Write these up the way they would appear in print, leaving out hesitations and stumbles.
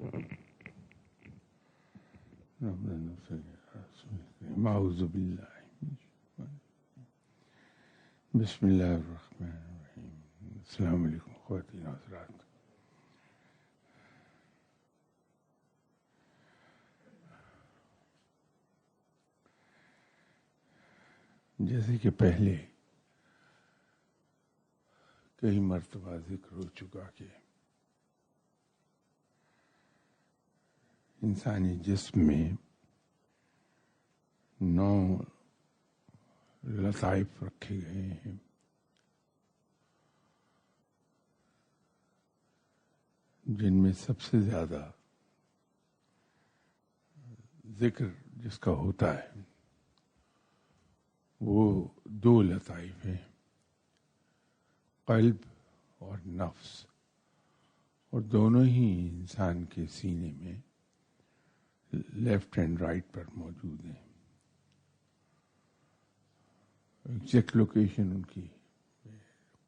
بسم اللہ الرحمن الرحیم. السلام علیکم خواتین حضرات. جیسے کہ پہلے کئی مرتبہ ذکر ہو چکا کہ انسانی جسم میں 9 لطائف رکھے گئے ہیں. جن میں سب سے زیادہ ذکر جس کا ہوتا ہے وہ 2 لطائف ہیں، قلب اور نفس، اور دونوں ہی انسان کے سینے میں لیفٹ اینڈ رائٹ پر موجود ہیں. ایگزیکٹ لوکیشن ان کی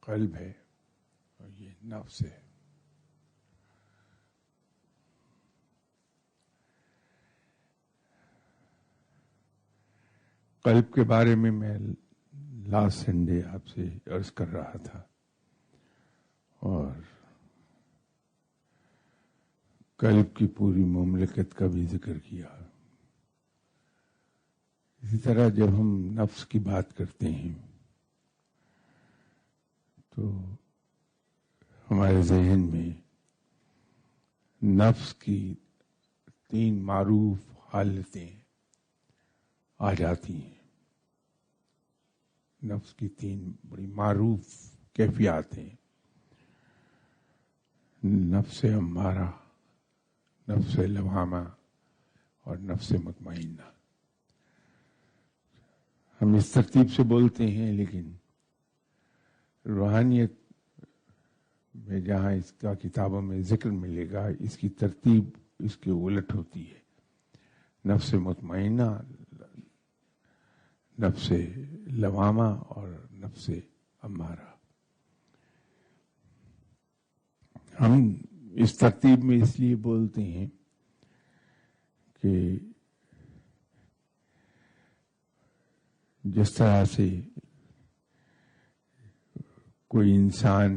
قلب ہے اور یہ نفس ہے. قلب کے بارے میں لاسٹ سنڈے آپ سے عرض کر رہا تھا اور قلب کی پوری مملکت کا بھی ذکر کیا. اسی طرح جب ہم نفس کی بات کرتے ہیں تو ہمارے ذہن میں نفس کی 3 معروف حالتیں آ جاتی ہیں. نفس کی 3 بڑی معروف کیفیات ہیں: نفس امارہ، نفس لوامہ اور نفس مطمئنہ. ہم اس ترتیب سے بولتے ہیں لیکن روحانیت میں جہاں اس کا کتابوں میں ذکر ملے گا اس کی ترتیب اس کے الٹ ہوتی ہے. نفس مطمئنہ، نفس لوامہ اور نفس امارہ. ہم اس ترتیب میں اس لیے بولتے ہیں کہ جس طرح سے کوئی انسان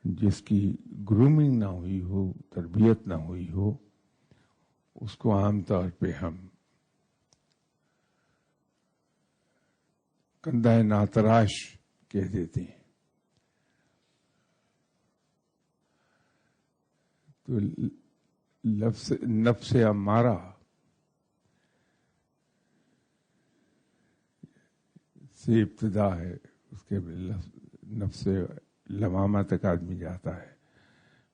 جس کی گرومنگ نہ ہوئی ہو، تربیت نہ ہوئی ہو، اس کو عام طور پہ ہم کندہ ناتراش کہہ دیتے ہیں. تو نفس امارہ سے ابتدا ہے، اس کے نفس لوامہ تک آدمی جاتا ہے،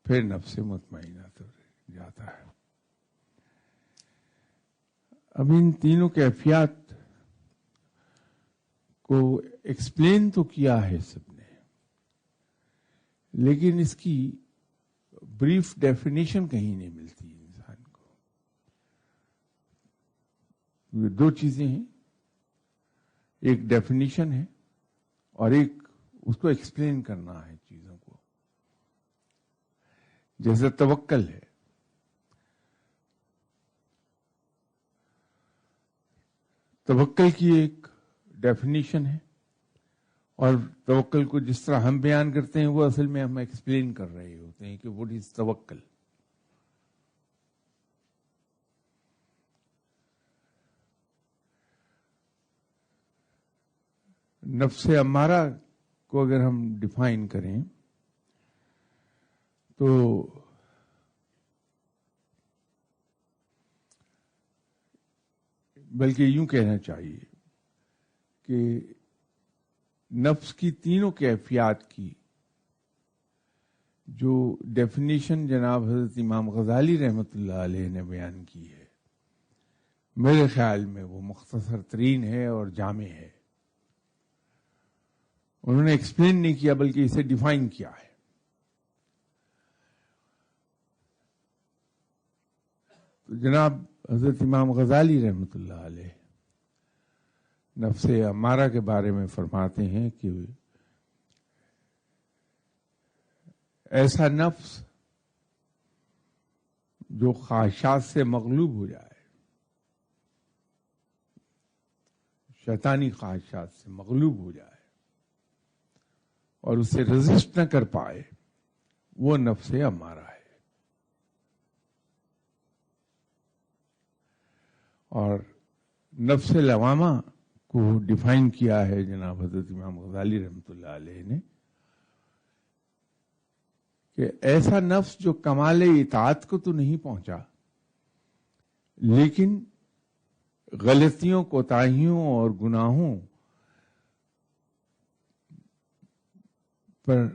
پھر نفس مطمئنہ تک جاتا ہے. اب ان تینوں کیفیات کو ایکسپلین تو کیا ہے سب نے، لیکن اس کی بریف ڈیفینیشن کہیں نہیں ملتی انسان کو. یہ 2 چیزیں ہیں، ایک ڈیفینیشن ہے اور ایک اس کو ایکسپلین کرنا ہے چیزوں کو. جیسے توکل ہے، توکل کی ایک ڈیفینیشن ہے اور توکل کو جس طرح ہم بیان کرتے ہیں وہ اصل میں ہم ایکسپلین کر رہے ہوتے ہیں کہ واٹ از توکل. نفس امارہ کو اگر ہم ڈیفائن کریں تو بلکہ یوں کہنا چاہیے کہ نفس کی تینوں کیفیات کی جو ڈیفینیشن جناب حضرت امام غزالی رحمۃ اللہ علیہ نے بیان کی ہے، میرے خیال میں وہ مختصر ترین ہے اور جامع ہے. انہوں نے ایکسپلین نہیں کیا بلکہ اسے ڈیفائن کیا ہے. تو جناب حضرت امام غزالی رحمۃ اللہ علیہ نفس امارہ کے بارے میں فرماتے ہیں کہ ایسا نفس جو خواہشات سے مغلوب ہو جائے، شیطانی خواہشات سے مغلوب ہو جائے اور اسے رزسٹ نہ کر پائے، وہ نفس امارہ ہے. اور نفس لوامہ کو ڈیفائن کیا ہے جناب حضرت امام غزالی رحمۃ اللہ علیہ نے کہ ایسا نفس جو کمال اطاعت کو تو نہیں پہنچا لیکن غلطیوں، کوتاہیوں اور گناہوں پر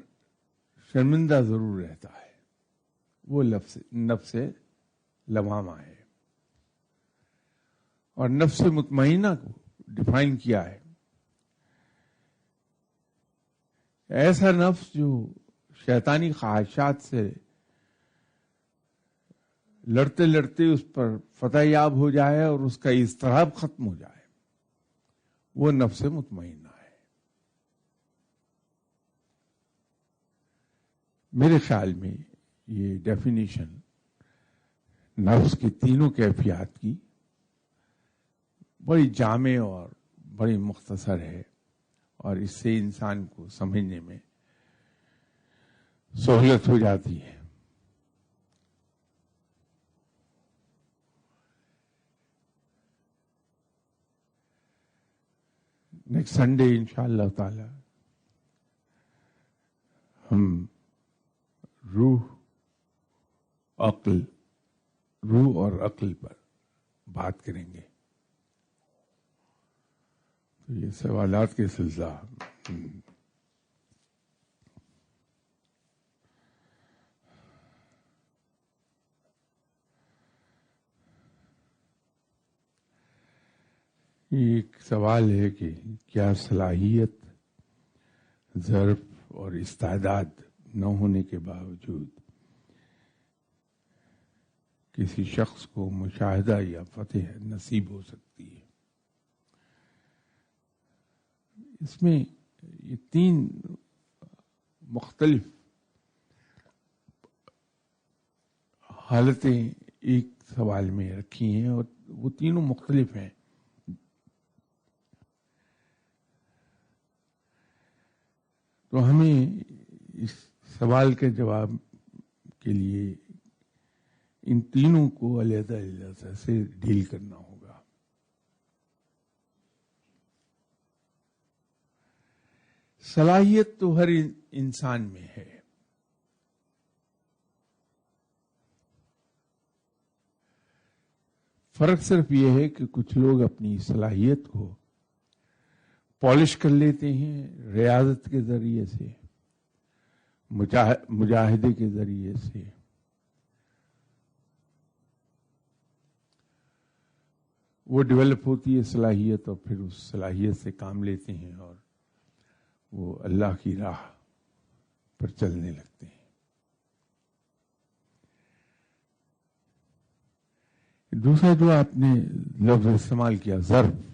شرمندہ ضرور رہتا ہے، وہ نفس لوامہ ہے. اور نفس مطمئنہ کو ڈیفائن کیا ہے ایسا نفس جو شیطانی خواہشات سے لڑتے لڑتے اس پر فتح یاب ہو جائے اور اس کا اضطراب ختم ہو جائے، وہ نفس مطمئنہ ہے. میرے خیال میں یہ ڈیفینیشن نفس کی تینوں کیفیات کی بڑی جامع اور بڑی مختصر ہے، اور اس سے انسان کو سمجھنے میں سہولت ہو جاتی ہے. نیکسٹ سنڈے انشاءاللہ تعالی ہم روح اور عقل پر بات کریں گے. تو یہ سوالات کے سلسلہ ایک سوال ہے کہ کیا صلاحیت، ظرف اور استعداد نہ ہونے کے باوجود کسی شخص کو مشاہدہ یا فتح نصیب ہو سکتی ہے؟ اس میں یہ تین مختلف حالتیں ایک سوال میں رکھی ہیں اور وہ تینوں مختلف ہیں. تو ہمیں اس سوال کے جواب کے لیے ان تینوں کو علیحدہ علیحدہ سے ڈیل کرنا ہوگا. صلاحیت تو ہر انسان میں ہے، فرق صرف یہ ہے کہ کچھ لوگ اپنی صلاحیت کو پالش کر لیتے ہیں ریاضت کے ذریعے سے، مجاہدے کے ذریعے سے. وہ ڈیولپ ہوتی ہے صلاحیت اور پھر اس صلاحیت سے کام لیتے ہیں اور وہ اللہ کی راہ پر چلنے لگتے ہیں. دوسرا جو آپ نے لفظ استعمال کیا ظرف،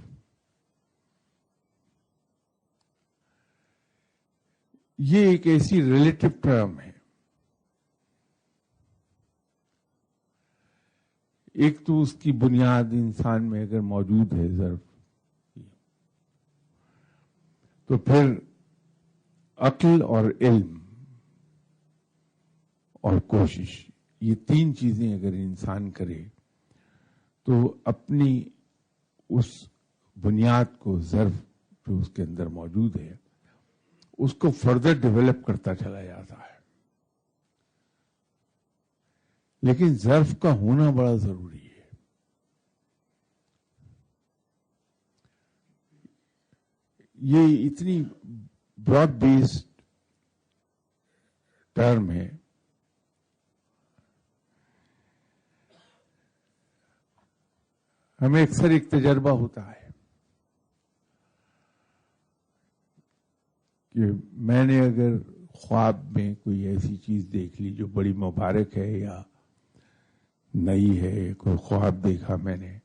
یہ ایک ایسی ریلیٹو ٹرم ہے. ایک تو اس کی بنیاد انسان میں اگر موجود ہے ظرف، تو پھر عقل اور علم اور کوشش، یہ تین چیزیں اگر انسان کرے تو اپنی اس بنیاد کو، ظرف جو اس کے اندر موجود ہے، اس کو فردر ڈیولپ کرتا چلا جاتا ہے. لیکن ظرف کا ہونا بڑا ضروری ہے. یہ اتنی براڈ بیسڈ ٹرم ہے. ہمیں اکثر ایک تجربہ ہوتا ہے کہ میں نے اگر خواب میں کوئی ایسی چیز دیکھ لی جو بڑی مبارک ہے یا نئی ہے، کوئی خواب دیکھا میں نے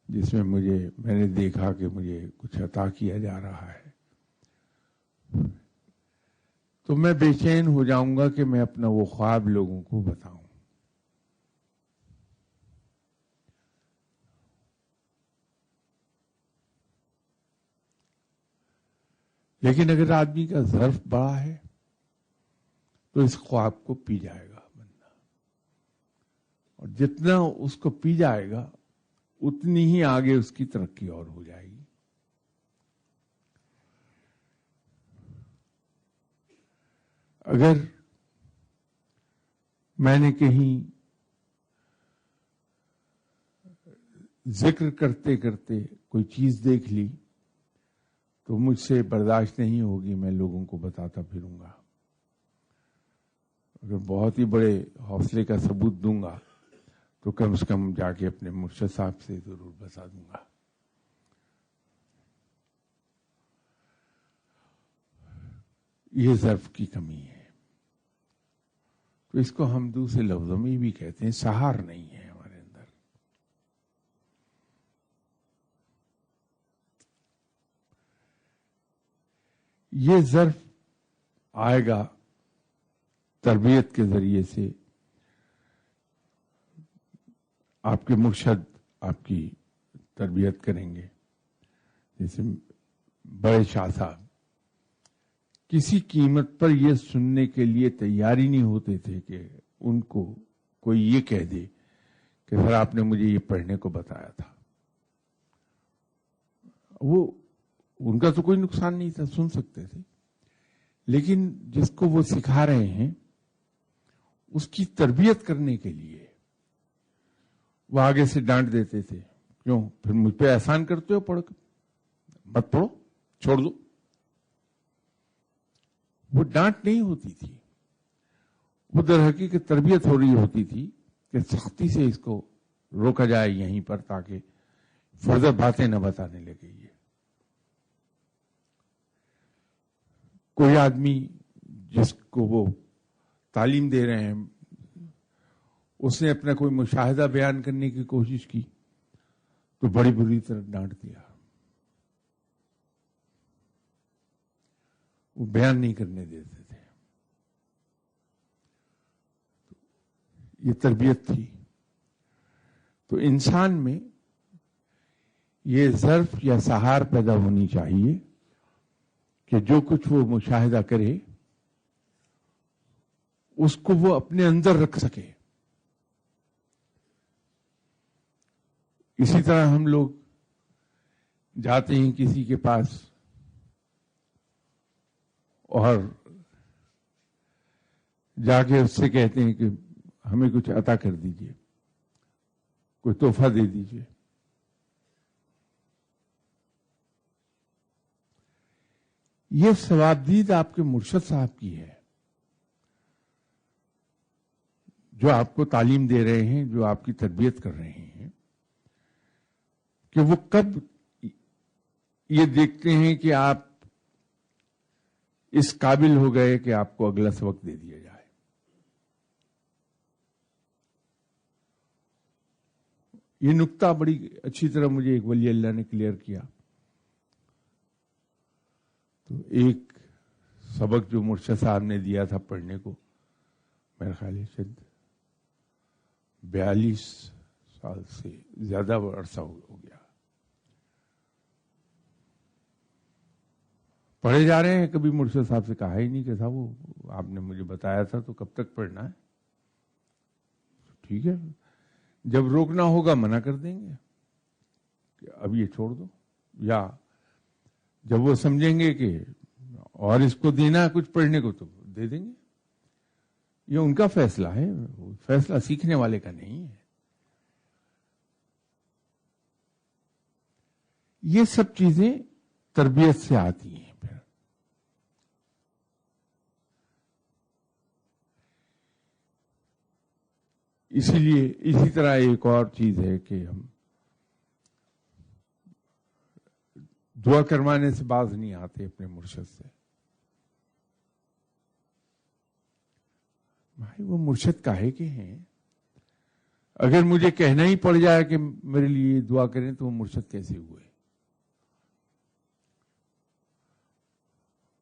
جس میں میں نے دیکھا کہ مجھے کچھ عطا کیا جا رہا ہے، تو میں بے چین ہو جاؤں گا کہ میں اپنا وہ خواب لوگوں کو بتاؤں. لیکن اگر آدمی کا ظرف بڑا ہے تو اس خواب کو پی جائے گا بندہ، اور جتنا اس کو پی جائے گا اتنی ہی آگے اس کی ترقی اور ہو جائے گی۔ اگر میں نے کہیں ذکر کرتے کرتے کوئی چیز دیکھ لی تو مجھ سے برداشت نہیں ہوگی، میں لوگوں کو بتاتا پھروں گا۔ اگر بہت ہی بڑے حوصلے کا ثبوت دوں گا تو کم سے کم جا کے اپنے مرشد صاحب سے ضرور بتا دوں گا۔ یہ ظرف کی کمی ہے، تو اس کو ہم دوسرے لفظوں میں بھی کہتے ہیں سہار نہیں ہے ہمارے اندر۔ یہ ظرف آئے گا تربیت کے ذریعے سے۔ آپ کے مرشد آپ کی تربیت کریں گے، جیسے بڑے شاہ صاحب کسی قیمت پر یہ سننے کے لیے تیار ہی نہیں ہوتے تھے کہ ان کو کوئی یہ کہہ دے کہ سر آپ نے مجھے یہ پڑھنے کو بتایا تھا۔ وہ ان کا تو کوئی نقصان نہیں تھا، سن سکتے تھے، لیکن جس کو وہ سکھا رہے ہیں اس کی تربیت کرنے کے لیے وہ آگے سے ڈانٹ دیتے تھے، کیوں پھر مجھ پہ احسان کرتے ہو، پڑھ مت پڑھو، چھوڑ دو۔ وہ ڈانٹ نہیں ہوتی تھی، وہ در حقیقت تربیت ہو رہی ہوتی تھی کہ سختی سے اس کو روکا جائے یہیں پر تاکہ فردر باتیں نہ بتانے لگے۔ یہ کوئی آدمی جس کو وہ تعلیم دے رہے ہیں اس نے اپنا کوئی مشاہدہ بیان کرنے کی کوشش کی تو بڑی بری طرح ڈانٹ دیا، وہ بیان نہیں کرنے دیتے تھے۔ یہ تربیت تھی۔ تو انسان میں یہ ظرف یا سہار پیدا ہونی چاہیے کہ جو کچھ وہ مشاہدہ کرے اس کو وہ اپنے اندر رکھ سکے۔ اسی طرح ہم لوگ جاتے ہیں کسی کے پاس اور جا کے اس سے کہتے ہیں کہ ہمیں کچھ عطا کر دیجئے، کوئی تحفہ دے دیجئے۔ یہ ثوابدید آپ کے مرشد صاحب کی ہے، جو آپ کو تعلیم دے رہے ہیں، جو آپ کی تربیت کر رہے ہیں، کہ وہ کب یہ دیکھتے ہیں کہ آپ اس قابل ہو گئے کہ آپ کو اگلا سبق دے دیا جائے۔ یہ نقطہ بڑی اچھی طرح مجھے ایک ولی اللہ نے کلیئر کیا۔ تو ایک سبق جو مرشد صاحب نے دیا تھا پڑھنے کو، میرا خیال ہے شاید 42 سال سے زیادہ عرصہ ہو گیا پڑھے جا رہے ہیں، کبھی مرشد صاحب سے کہا ہی نہیں کہ صاحب وہ آپ نے مجھے بتایا تھا تو کب تک پڑھنا ہے؟ ٹھیک ہے، جب روکنا ہوگا منع کر دیں گے کہ اب یہ چھوڑ دو، یا جب وہ سمجھیں گے کہ اور اس کو دینا ہے کچھ پڑھنے کو تو دے دیں گے۔ یہ ان کا فیصلہ ہے، فیصلہ سیکھنے والے کا نہیں ہے۔ یہ سب چیزیں تربیت سے آتی ہیں۔ پھر اسی لیے اسی طرح ایک اور چیز ہے کہ ہم دعا کروانے سے باز نہیں آتے اپنے مرشد سے۔ بھائی وہ مرشد کاہے کے ہیں؟ اگر مجھے کہنا ہی پڑ جائے کہ میرے لیے دعا کریں تو وہ مرشد کیسے ہوئے؟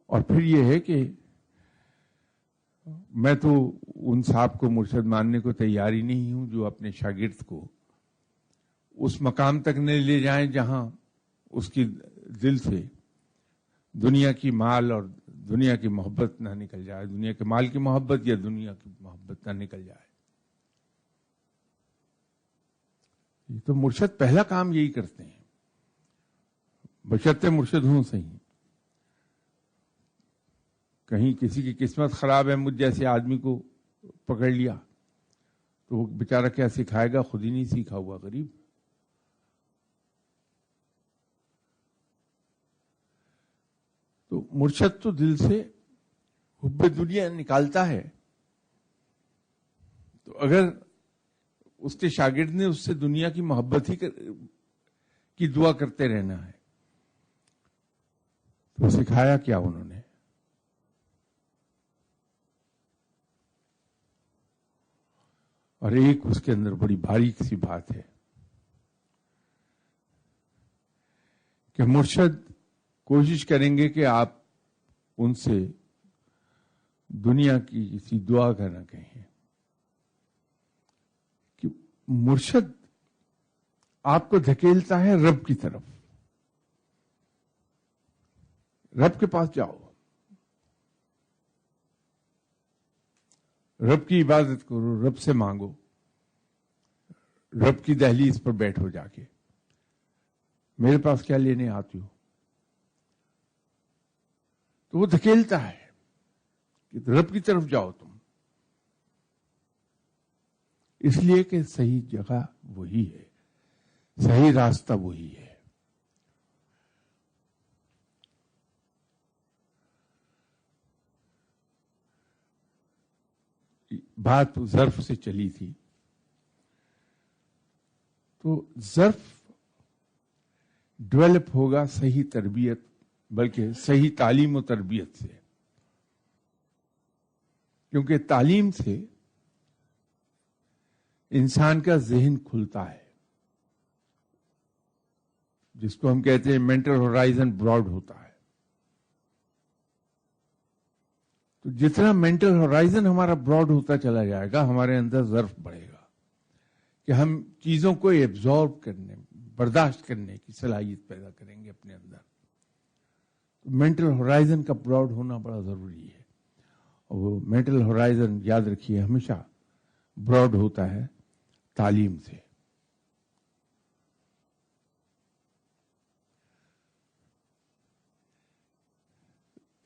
اور پھر یہ ہے کہ میں تو ان صاحب کو مرشد ماننے کو تیار ہی نہیں ہوں جو اپنے شاگرد کو اس مقام تک نہ لے جائیں جہاں اس کی دل سے دنیا کی مال اور دنیا کی محبت نہ نکل جائے، دنیا کے مال کی محبت یا دنیا کی محبت نہ نکل جائے۔ یہ تو مرشد پہلا کام یہی کرتے ہیں، بشرطے مرشد ہوں صحیح۔ کہیں کسی کی قسمت خراب ہے، مجھ جیسے آدمی کو پکڑ لیا تو وہ بیچارہ کیا سکھائے گا، خود ہی نہیں سیکھا ہوا غریب۔ تو مرشد تو دل سے حب دنیا نکالتا ہے، تو اگر اس کے شاگرد نے اس سے دنیا کی محبت ہی کی دعا کرتے رہنا ہے تو سکھایا کیا انہوں نے؟ اور ایک اس کے اندر بڑی باریک سی بات ہے کہ مرشد کوشش کریں گے کہ آپ ان سے دنیا کی کسی دعا کا نہ کہیں، کہ مرشد آپ کو دھکیلتا ہے رب کی طرف، رب کے پاس جاؤ، رب کی عبادت کرو، رب سے مانگو، رب کی دہلیز پر بیٹھو جا کے، میرے پاس کیا لینے آتی ہو؟ تو وہ دھکیلتا ہے کہ رب کی طرف جاؤ تم، اس لیے کہ صحیح جگہ وہی ہے، صحیح راستہ وہی ہے۔ بات ظرف سے چلی تھی، تو ظرف ڈیولپ ہوگا صحیح تربیت، بلکہ صحیح تعلیم و تربیت سے، کیونکہ تعلیم سے انسان کا ذہن کھلتا ہے، جس کو ہم کہتے ہیں مینٹل ہورائزن براڈ ہوتا ہے۔ تو جتنا مینٹل ہورائزن ہمارا براڈ ہوتا چلا جائے گا، ہمارے اندر ظرف بڑھے گا کہ ہم چیزوں کو ایبزارب کرنے، برداشت کرنے کی صلاحیت پیدا کریں گے اپنے اندر۔ مینٹل ہورائزن کا براڈ ہونا بڑا ضروری ہے، اور وہ مینٹل ہورائزن یاد رکھیے ہمیشہ براڈ ہوتا ہے تعلیم سے۔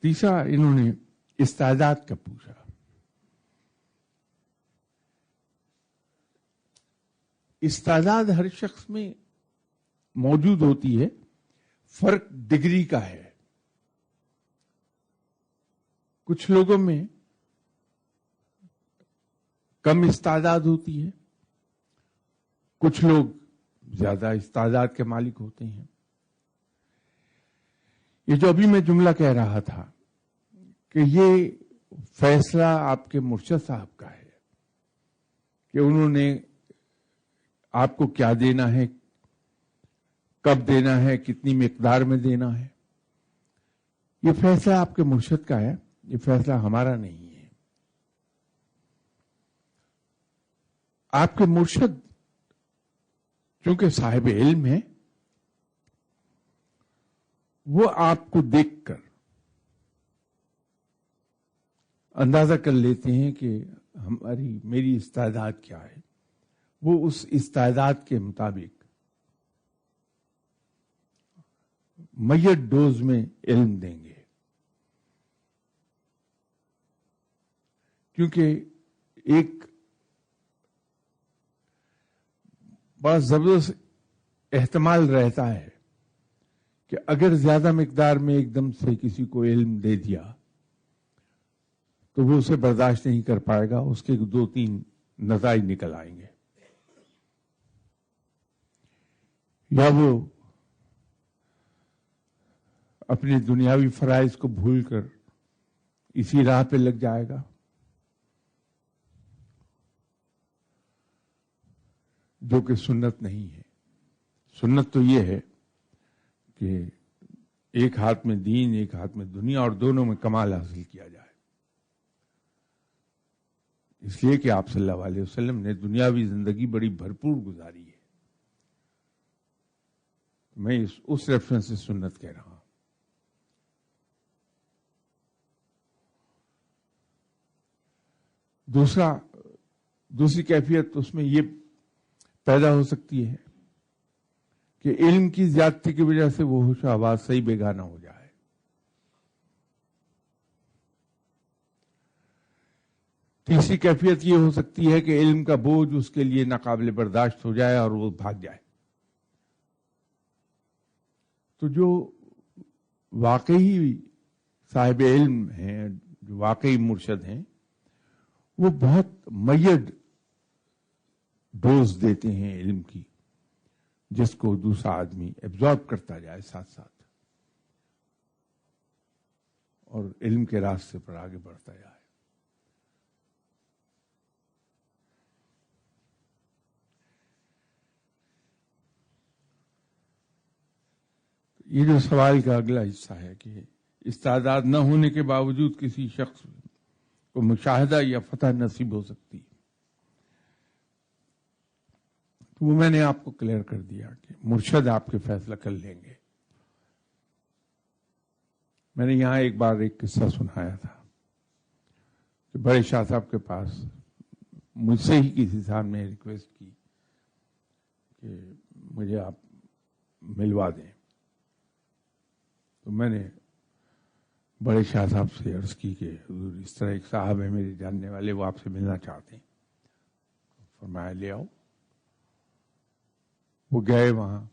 تیسرا انہوں نے استعداد کا پوچھا۔ استعداد ہر شخص میں موجود ہوتی ہے، فرق ڈگری کا ہے۔ کچھ لوگوں میں کم استعداد ہوتی ہے، کچھ لوگ زیادہ استعداد کے مالک ہوتے ہیں۔ یہ جو ابھی میں جملہ کہہ رہا تھا کہ یہ فیصلہ آپ کے مرشد صاحب کا ہے کہ انہوں نے آپ کو کیا دینا ہے، کب دینا ہے، کتنی مقدار میں دینا ہے، یہ فیصلہ آپ کے مرشد کا ہے، یہ فیصلہ ہمارا نہیں ہے۔ آپ کے مرشد چونکہ صاحب علم ہے، وہ آپ کو دیکھ کر اندازہ کر لیتے ہیں کہ میری استعداد کیا ہے، وہ اس استعداد کے مطابق میت ڈوز میں علم دیں گے۔ کیونکہ ایک بڑا زبردست احتمال رہتا ہے کہ اگر زیادہ مقدار میں ایک دم سے کسی کو علم دے دیا تو وہ اسے برداشت نہیں کر پائے گا، اس کے 2-3 نتائج نکل آئیں گے، یا وہ اپنے دنیاوی فرائض کو بھول کر اسی راہ پہ لگ جائے گا جو کہ سنت نہیں ہے۔ سنت تو یہ ہے کہ ایک ہاتھ میں دین، ایک ہاتھ میں دنیا، اور دونوں میں کمال حاصل کیا جائے۔ اس لیے کہ آپ صلی اللہ علیہ وسلم نے دنیاوی زندگی بڑی بھرپور گزاری ہے۔ میں اس ریفرنس سے سنت کہہ رہا ہوں۔ دوسری کیفیت اس میں یہ پیدا ہو سکتی ہے کہ علم کی زیادتی کی وجہ سے وہ ہوش و حواس صحیح بیگانہ ہو جائے. تیسری کیفیت یہ ہو سکتی ہے کہ علم کا بوجھ اس کے لیے ناقابل برداشت ہو جائے اور وہ بھاگ جائے. تو جو واقعی صاحب علم ہیں، جو واقعی مرشد ہیں، وہ بہت میڈ ڈوز دیتے ہیں علم کی، جس کو دوسرا آدمی ایبزارب کرتا جائے ساتھ ساتھ اور علم کے راستے پر آگے بڑھتا جائے. یہ جو سوال کا اگلا حصہ ہے کہ استعداد نہ ہونے کے باوجود کسی شخص کو مشاہدہ یا فتح نصیب ہو سکتی، تو وہ میں نے آپ کو کلیئر کر دیا کہ مرشد آپ کے فیصلہ کر لیں گے. میں نے یہاں ایک بار ایک قصہ سنایا تھا کہ بڑے شاہ صاحب کے پاس مجھ سے ہی کسی صاحب نے ریکویسٹ کی کہ مجھے آپ ملوا دیں. تو میں نے بڑے شاہ صاحب سے عرض کی کہ حضور اس طرح ایک صاحب ہے میرے جاننے والے، وہ آپ سے ملنا چاہتے ہیں. فرمایا لے آؤ. وہ گئے وہاں.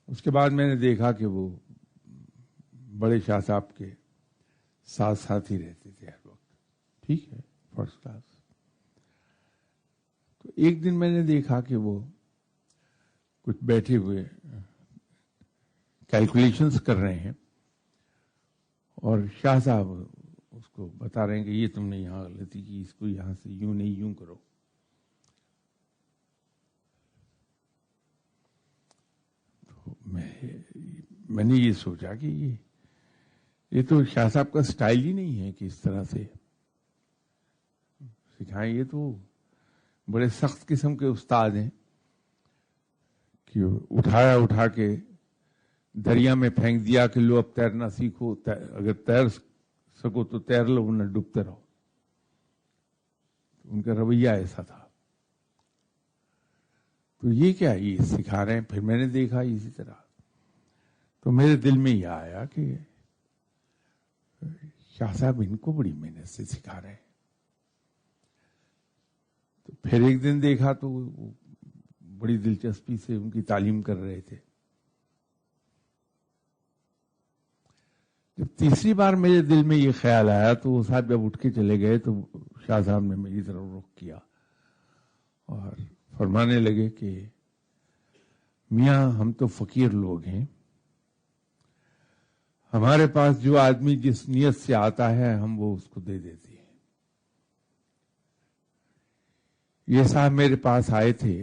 اس کے بعد میں نے دیکھا کہ وہ بڑے شاہ صاحب کے ساتھ ساتھ ہی رہتے تھے ہر وقت. ٹھیک ہے، فرسٹ کلاس. تو ایک دن میں نے دیکھا کہ وہ کچھ بیٹھے ہوئے کیلکولیشنز کر رہے ہیں اور شاہ صاحب اس کو بتا رہے ہیں کہ یہ تم نے یہاں غلطی کی، اس کو یہاں سے یوں نہیں یوں کرو. تو میں نے یہ سوچا کہ یہ تو شاہ صاحب کا سٹائل ہی نہیں ہے کہ اس طرح سے سکھائیں. یہ تو بڑے سخت قسم کے استاد ہیں کہ اٹھا کے دریا میں پھینک دیا کہ لو اب تیرنا سیکھو، اگر تیر سکو تو تیر لو ورنہ ڈوبتے رہو. ان کا رویہ ایسا تھا. تو یہ کیا یہ سکھا رہے ہیں؟ پھر میں نے دیکھا اسی طرح تو میرے دل میں یہ آیا کہ شاہ صاحب ان کو بڑی محنت سے سکھا رہے ہیں. تو پھر ایک دن دیکھا تو وہ بڑی دلچسپی سے ان کی تعلیم کر رہے تھے. جب تیسری بار میرے دل میں یہ خیال آیا تو وہ صاحب جب اٹھ کے چلے گئے تو شاہ صاحب نے میری طرف رخ کیا اور فرمانے لگے کہ میاں ہم تو فقیر لوگ ہیں، ہمارے پاس جو آدمی جس نیت سے آتا ہے ہم وہ اس کو دے دیتے ہیں. یہ صاحب میرے پاس آئے تھے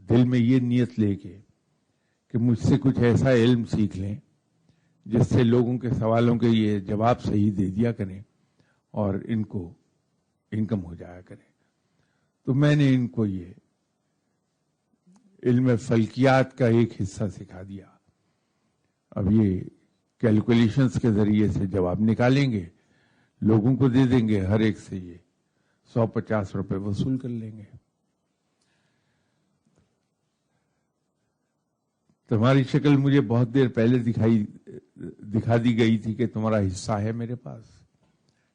دل میں یہ نیت لے کے کہ مجھ سے کچھ ایسا علم سیکھ لیں جس سے لوگوں کے سوالوں کے یہ جواب صحیح دے دیا کریں اور ان کو انکم ہو جایا کرے. تو میں نے ان کو یہ علم فلکیات کا ایک حصہ سکھا دیا. اب یہ کیلکولیشنز کے ذریعے سے جواب نکالیں گے، لوگوں کو دے دیں گے، ہر ایک سے یہ 150 روپے وصول کر لیں گے. تمہاری شکل مجھے بہت دیر پہلے دکھا دی گئی تھی کہ تمہارا حصہ ہے میرے پاس،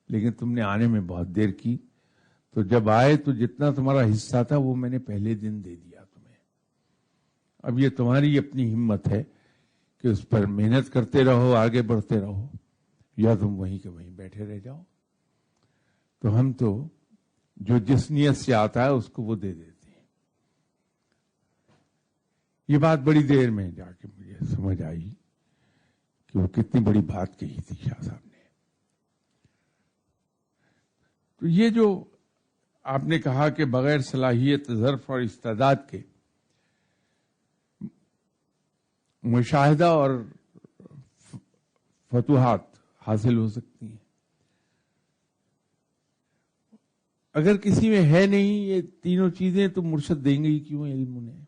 لیکن تم نے آنے میں بہت دیر کی. تو جب آئے تو جتنا تمہارا حصہ تھا وہ میں نے پہلے دن دے دیا تمہیں. اب یہ تمہاری اپنی ہمت ہے کہ اس پر محنت کرتے رہو، آگے بڑھتے رہو، یا تم وہیں کے وہیں بیٹھے رہ جاؤ. تو ہم تو جو جس نیت سے آتا ہے اس کو وہ دے دیتے ہیں. یہ بات بڑی دیر میں جا کے مجھے سمجھ آئی کہ وہ کتنی بڑی بات کہی تھی شاہ صاحب نے. تو یہ جو آپ نے کہا کہ بغیر صلاحیت، ظرف اور استعداد کے مشاہدہ اور فتوحات حاصل ہو سکتی ہیں، اگر کسی میں ہے نہیں یہ تینوں چیزیں تو مرشد دیں گے ہی کیوں علم انہیں.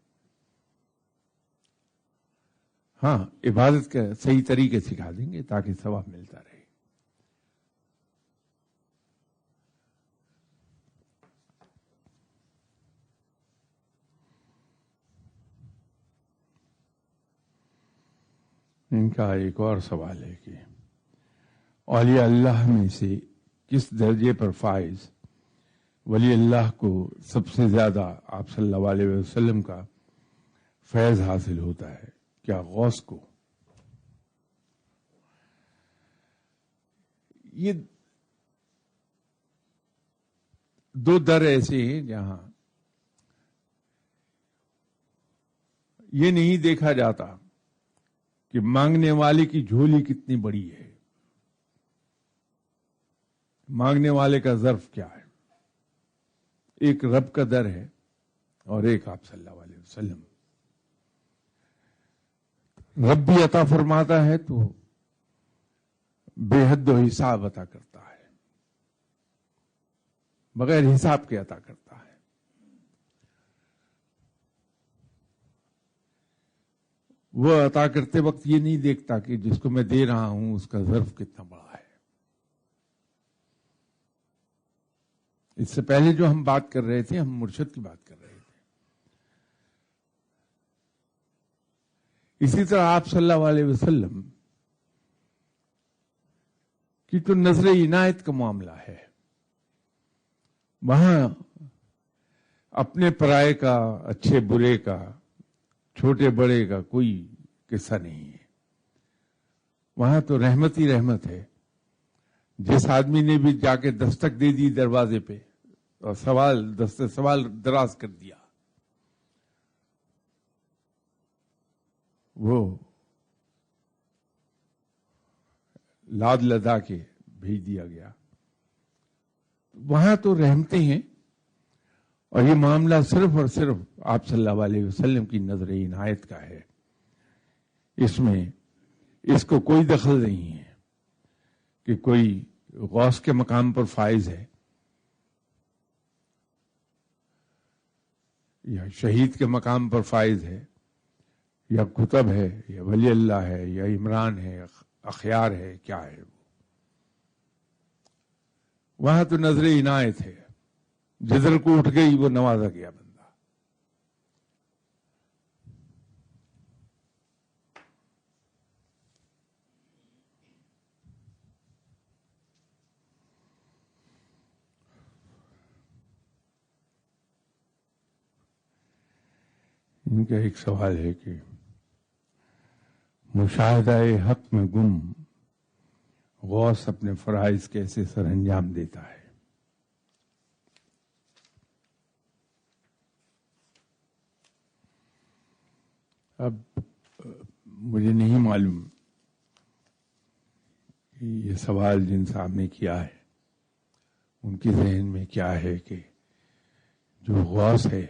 ہاں عبادت کا صحیح طریقے سکھا دیں گے تاکہ ثواب ملتا رہے. ان کا ایک اور سوال ہے کہ اولیاء اللہ میں سے کس درجے پر فائز ولی اللہ کو سب سے زیادہ آپ صلی اللہ علیہ وسلم کا فیض حاصل ہوتا ہے؟ کیا غوث کو؟ یہ دو در ایسے ہیں جہاں یہ نہیں دیکھا جاتا کہ مانگنے والے کی جھولی کتنی بڑی ہے، مانگنے والے کا ظرف کیا ہے۔ ایک رب کا در ہے اور ایک آپ صلی اللہ علیہ وسلم۔ رب بھی عطا فرماتا ہے تو بے حد و حساب عطا کرتا ہے، بغیر حساب کے عطا کرتا ہے۔ وہ عطا کرتے وقت یہ نہیں دیکھتا کہ جس کو میں دے رہا ہوں اس کا ظرف کتنا بڑا ہے۔ اس سے پہلے جو ہم بات کر رہے تھے، ہم مرشد کی بات کر رہے تھے۔ اسی طرح آپ صلی اللہ علیہ وسلم کی تو نظر عنایت کا معاملہ ہے، وہاں اپنے پرائے کا، اچھے برے کا، چھوٹے بڑے کا کوئی قصہ نہیں ہے۔ وہاں تو رحمت ہی رحمت ہے۔ جس آدمی نے بھی جا کے دستک دے دی دروازے پہ اور سوال دراز کر دیا، وہ لاد لدا کے بھیج دیا گیا۔ وہاں تو رحمتیں ہیں، اور یہ معاملہ صرف اور صرف آپ صلی اللہ علیہ وسلم کی نظر عنایت کا ہے۔ اس میں اس کو کوئی دخل نہیں ہے کہ کوئی غوث کے مقام پر فائز ہے یا شہید کے مقام پر فائز ہے یا قطب ہے یا ولی اللہ ہے یا عمران ہے، اخیار ہے، کیا ہے وہ۔ وہاں تو نظر عنایت ہے، جدھر کو اٹھ گئی وہ نوازا گیا بندہ۔ ان کا ایک سوال ہے کہ مشاہدہ حق میں گم غوث اپنے فرائض کیسے سر انجام دیتا ہے؟ اب مجھے نہیں معلوم کہ یہ سوال جن صاحب نے کیا ہے ان کے ذہن میں کیا ہے کہ جو غوث ہے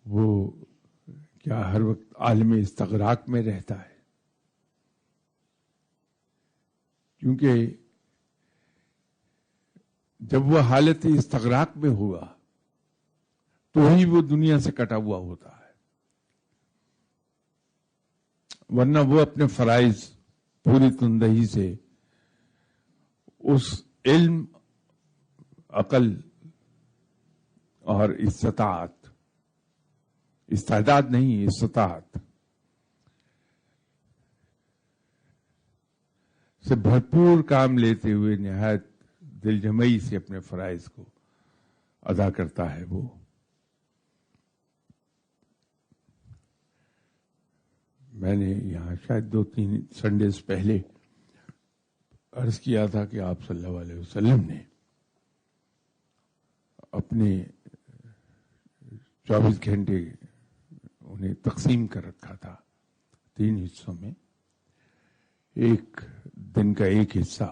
وہ کیا ہر وقت عالم استغراق میں رہتا ہے؟ کیونکہ جب وہ حالت استغراق میں ہوا تو ہی وہ دنیا سے کٹا ہوا ہوتا ہے، ورنہ وہ اپنے فرائض پوری تندہی سے اس علم، عقل اور استعداد نہیں، استطاعت سے بھرپور کام لیتے ہوئے نہایت دل جمعی سے اپنے فرائض کو ادا کرتا ہے۔ وہ میں نے یہاں شاید 2-3 سنڈیز پہلے عرض کیا تھا کہ آپ صلی اللہ علیہ وسلم نے اپنے 24 گھنٹے انہیں تقسیم کر رکھا تھا 3 حصوں میں۔ ایک دن کا ایک حصہ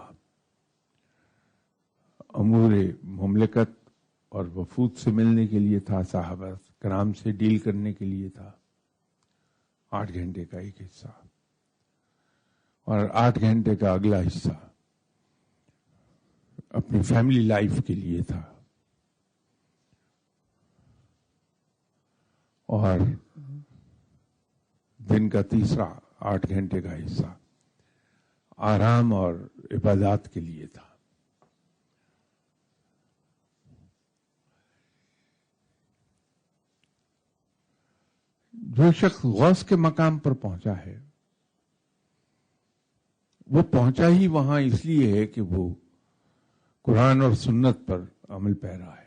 امور مملکت اور وفود سے ملنے کے لیے تھا، صحابہ کرام سے ڈیل کرنے کے لیے تھا، 8 گھنٹے کا ایک حصہ، اور 8 گھنٹے کا اگلا حصہ اپنی فیملی لائف کے لیے تھا، اور دن کا تیسرا 8 گھنٹے کا حصہ آرام اور عبادات کے لیے تھا۔ جو شخص غوث کے مقام پر پہنچا ہے وہ پہنچا ہی وہاں اس لیے ہے کہ وہ قرآن اور سنت پر عمل پیرا ہے.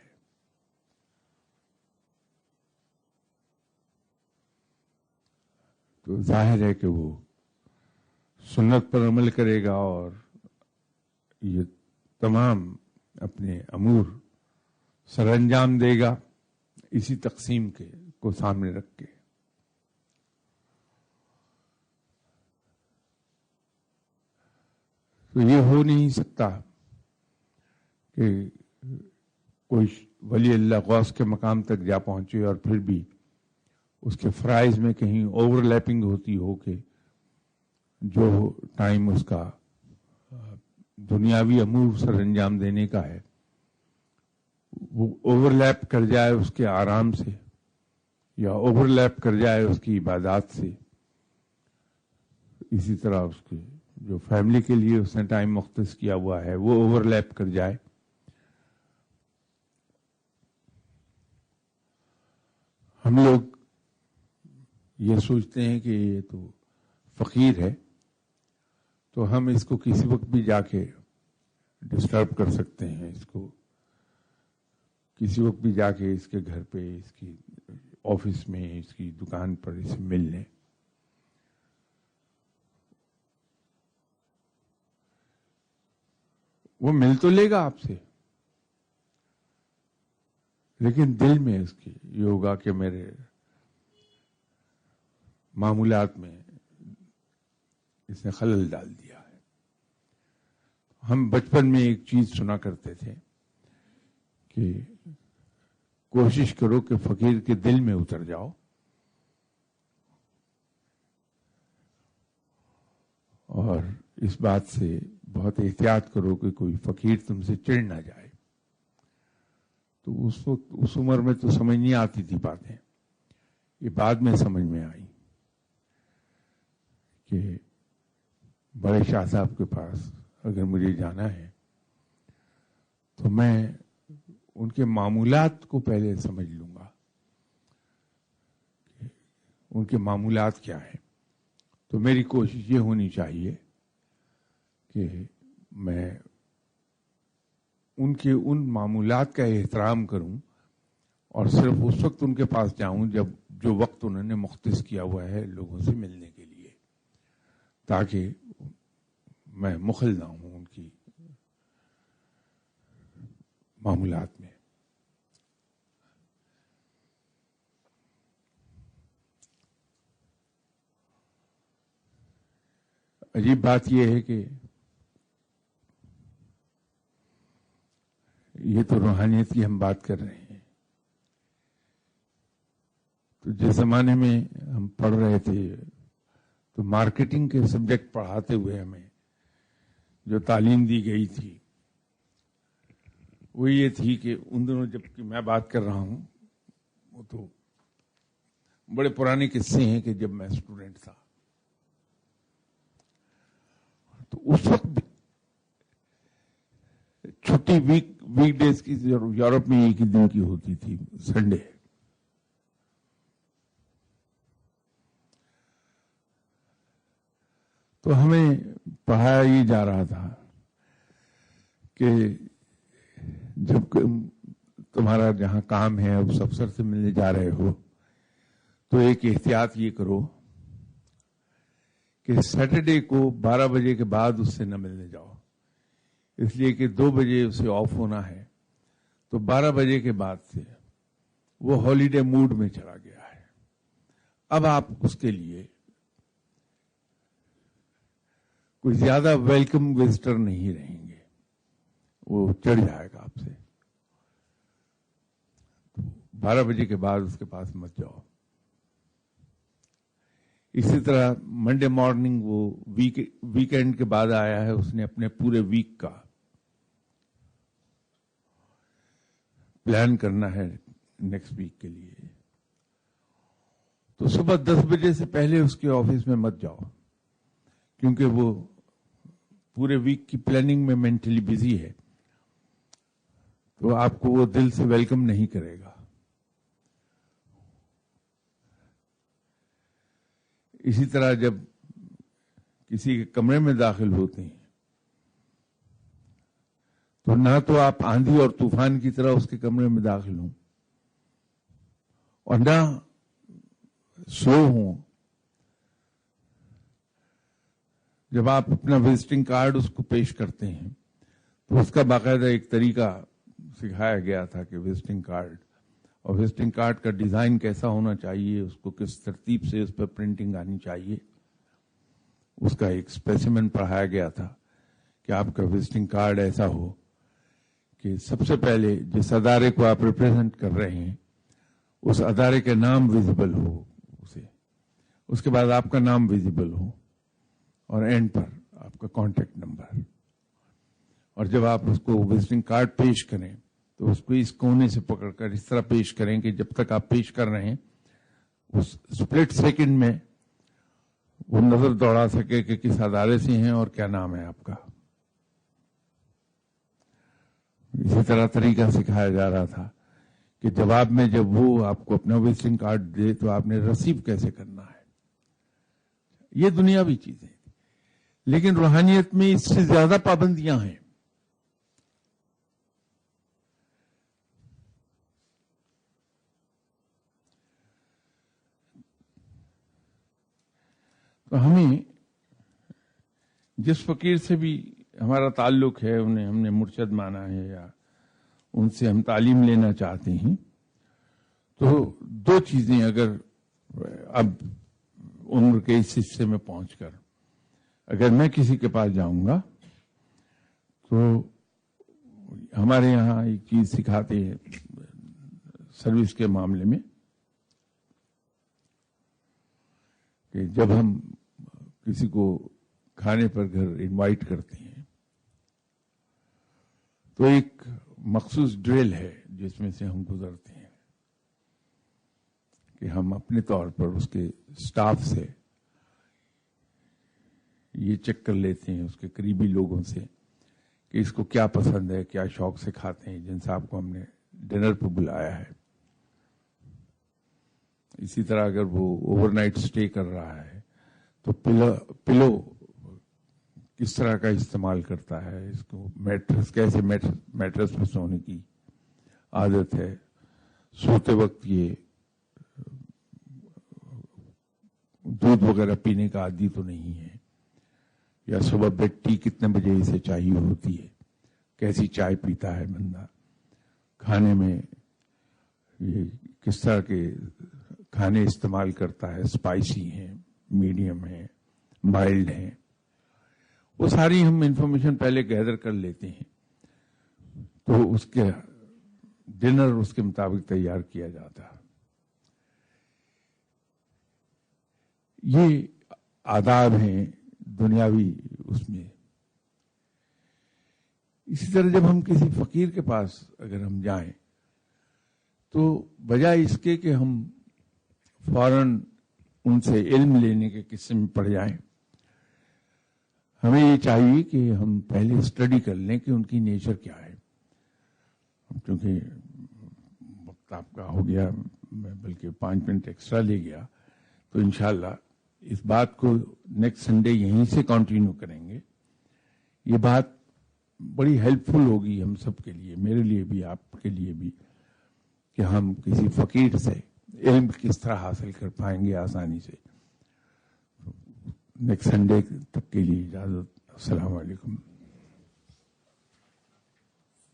تو ظاہر ہے کہ وہ سنت پر عمل کرے گا اور یہ تمام اپنے امور سر انجام دے گا اسی تقسیم کو سامنے رکھ کے. تو یہ ہو نہیں سکتا کہ کوئی ولی اللہ غوث کے مقام تک جا پہنچے اور پھر بھی اس کے فرائض میں کہیں اوور لیپنگ ہوتی ہو کہ جو ٹائم اس کا دنیاوی امور سر انجام دینے کا ہے وہ اوور لیپ کر جائے اس کے آرام سے یا اوور لیپ کر جائے اس کی عبادات سے. اسی طرح اس کے جو فیملی کے لیے اس نے ٹائم مختص کیا ہوا ہے وہ اوور لیپ کر جائے. ہم لوگ یہ سوچتے ہیں کہ یہ تو فقیر ہے تو ہم اس کو کسی وقت بھی جا کے ڈسٹرب کر سکتے ہیں, اس کو کسی وقت بھی جا کے اس کے گھر پہ, اس کی آفس میں, اس کی دکان پر اسے مل لیں. وہ مل تو لے گا آپ سے لیکن دل میں اس کی یہ ہوگا کہ میرے معمولات میں اس نے خلل ڈال دیا ہے. ہم بچپن میں ایک چیز سنا کرتے تھے کہ کوشش کرو کہ فقیر کے دل میں اتر جاؤ اور اس بات سے بہت احتیاط کرو کہ کوئی فقیر تم سے چڑ نہ جائے. تو اس وقت اس عمر میں تو سمجھ نہیں آتی تھی باتیں, یہ بعد میں سمجھ میں آئی کہ بڑے شاہ صاحب کے پاس اگر مجھے جانا ہے تو میں ان کے معمولات کو پہلے سمجھ لوں گا کہ ان کے معمولات کیا ہیں. تو میری کوشش یہ ہونی چاہیے کہ میں ان کے ان معمولات کا احترام کروں اور صرف اس وقت ان کے پاس جاؤں جب جو وقت انہوں نے مختص کیا ہوا ہے لوگوں سے ملنے کے لیے, تاکہ میں مخل نہ ہوں ان کی معمولات میں. عجیب بات یہ ہے کہ یہ تو روحانیت کی ہم بات کر رہے ہیں, تو جس زمانے میں ہم پڑھ رہے تھے تو مارکیٹنگ کے سبجیکٹ پڑھاتے ہوئے ہمیں جو تعلیم دی گئی تھی وہ یہ تھی کہ ان دنوں جب کہ میں بات کر رہا ہوں وہ تو بڑے پرانے قصے ہیں کہ جب میں اسٹوڈنٹ تھا تو اس وقت چھٹی ویک ڈیز کی یورپ میں ایک ہی دن کی ہوتی تھی, سنڈے. تو ہمیں پڑھایا یہ جا رہا تھا کہ جب تمہارا جہاں کام ہے اس افسر سے ملنے جا رہے ہو تو ایک احتیاط یہ کرو کہ سیٹرڈے کو 12 بجے کے بعد اس سے نہ ملنے جاؤ, اس لیے کہ 2 بجے اسے آف ہونا ہے. تو 12 بجے کے بعد سے وہ ہالیڈے موڈ میں چلا گیا ہے. اب آپ اس کے لیے کوئی زیادہ ویلکم وزٹر نہیں رہیں گے, وہ چڑھ جائے گا آپ سے. 12 بجے کے بعد اس کے پاس مت جاؤ. اسی طرح منڈے مارننگ وہ ویکینڈ کے بعد آیا ہے, اس نے اپنے پورے ویک کا پلان کرنا ہے نیکسٹ ویک کے لیے. تو صبح 10 بجے سے پہلے اس کے آفس میں مت جاؤ کیونکہ وہ پورے ویک کی پلاننگ میں مینٹلی بزی ہے, تو آپ کو وہ دل سے ویلکم نہیں کرے گا. اسی طرح جب کسی کے کمرے میں داخل ہوتے ہیں تو نہ تو آپ آندھی اور طوفان کی طرح اس کے کمرے میں داخل ہوں اور نہ سلو ہوں. جب آپ اپنا وزٹنگ کارڈ اس کو پیش کرتے ہیں تو اس کا باقاعدہ ایک طریقہ سکھایا گیا تھا کہ وزٹنگ کارڈ اور وزٹنگ کارڈ کا ڈیزائن کیسا ہونا چاہیے, اس کو کس ترتیب سے اس پر پرنٹنگ آنی چاہیے, اس کا ایک اسپیسیمن پڑھایا گیا تھا کہ آپ کا وزٹنگ کارڈ ایسا ہو کہ سب سے پہلے جس ادارے کو آپ ریپرزینٹ کر رہے ہیں اس ادارے کا نام ویزیبل ہو اسے, اس کے بعد آپ کا نام ویزیبل ہو اور اینڈ پر آپ کا کانٹیکٹ نمبر. اور جب آپ اس کو وزٹنگ کارڈ پیش کریں تو اس کو اس کونے سے پکڑ کر اس طرح پیش کریں کہ جب تک آپ پیش کر رہے ہیں اس سپلٹ سیکنڈ میں وہ نظر دوڑا سکے کہ کس ادارے سے ہیں اور کیا نام ہے آپ کا. اسی طرح طریقہ سکھایا جا رہا تھا کہ جواب میں جب وہ آپ کو اپنا وزٹنگ کارڈ دے تو آپ نے ریسیو کیسے کرنا ہے. یہ دنیاوی چیزیں, لیکن روحانیت میں اس سے زیادہ پابندیاں ہیں. تو ہمیں جس فقیر سے بھی ہمارا تعلق ہے, انہیں ہم نے مرشد مانا ہے یا ان سے ہم تعلیم لینا چاہتے ہیں, تو دو چیزیں اگر اب عمر کے اس حصے میں پہنچ کر اگر میں کسی کے پاس جاؤں گا تو ہمارے یہاں ایک چیز سکھاتے ہیں سروس کے معاملے میں کہ جب ہم کسی کو کھانے پر گھر انوائٹ کرتے ہیں تو ایک مخصوص ڈرل ہے جس میں سے ہم گزرتے ہیں کہ ہم اپنے طور پر اس کے سٹاف سے یہ چیک کر لیتے ہیں, اس کے قریبی لوگوں سے, کہ اس کو کیا پسند ہے, کیا شوق سے کھاتے ہیں جن صاحب کو ہم نے ڈنر پہ بلایا ہے. اسی طرح اگر وہ اوور نائٹ اسٹے کر رہا ہے تو پلو کس طرح کا استعمال کرتا ہے, اس کو میٹرس کیسے میٹرس پہ سونے کی عادت ہے, سوتے وقت یہ دودھ وغیرہ پینے کا عادی تو نہیں ہے, یا صبح بیڈ ٹی کتنے بجے اسے چاہیے ہوتی ہے, کیسی چائے پیتا ہے بندہ, کھانے میں یہ کس طرح کے کھانے استعمال کرتا ہے, اسپائسی ہیں, میڈیم ہیں, مائلڈ ہیں, وہ ساری ہم انفارمیشن پہلے گیدر کر لیتے ہیں. تو اس کے ڈنر اس کے مطابق تیار کیا جاتا ہے. یہ آداب ہیں دنیاوی اس میں. اسی طرح جب ہم کسی فقیر کے پاس اگر ہم جائیں تو بجائے اس کے کہ ہم فوراً ان سے علم لینے کے قصے میں پڑ جائیں, ہمیں یہ چاہیے کہ ہم پہلے اسٹڈی کر لیں کہ ان کی نیچر کیا ہے. کیونکہ وقت آپ کا ہو گیا, میں بلکہ 5 منٹ ایکسٹرا لے گیا, تو انشاءاللہ اس بات کو نیکسٹ سنڈے یہیں سے کنٹینیو کریں گے. یہ بات بڑی ہیلپ فل ہوگی ہم سب کے لیے, میرے لیے بھی, آپ کے لیے بھی, کہ ہم کسی فقیر سے علم کس طرح حاصل کر پائیں گے آسانی سے. نیکسٹ سنڈے تک کے لیے اجازت. السلام علیکم.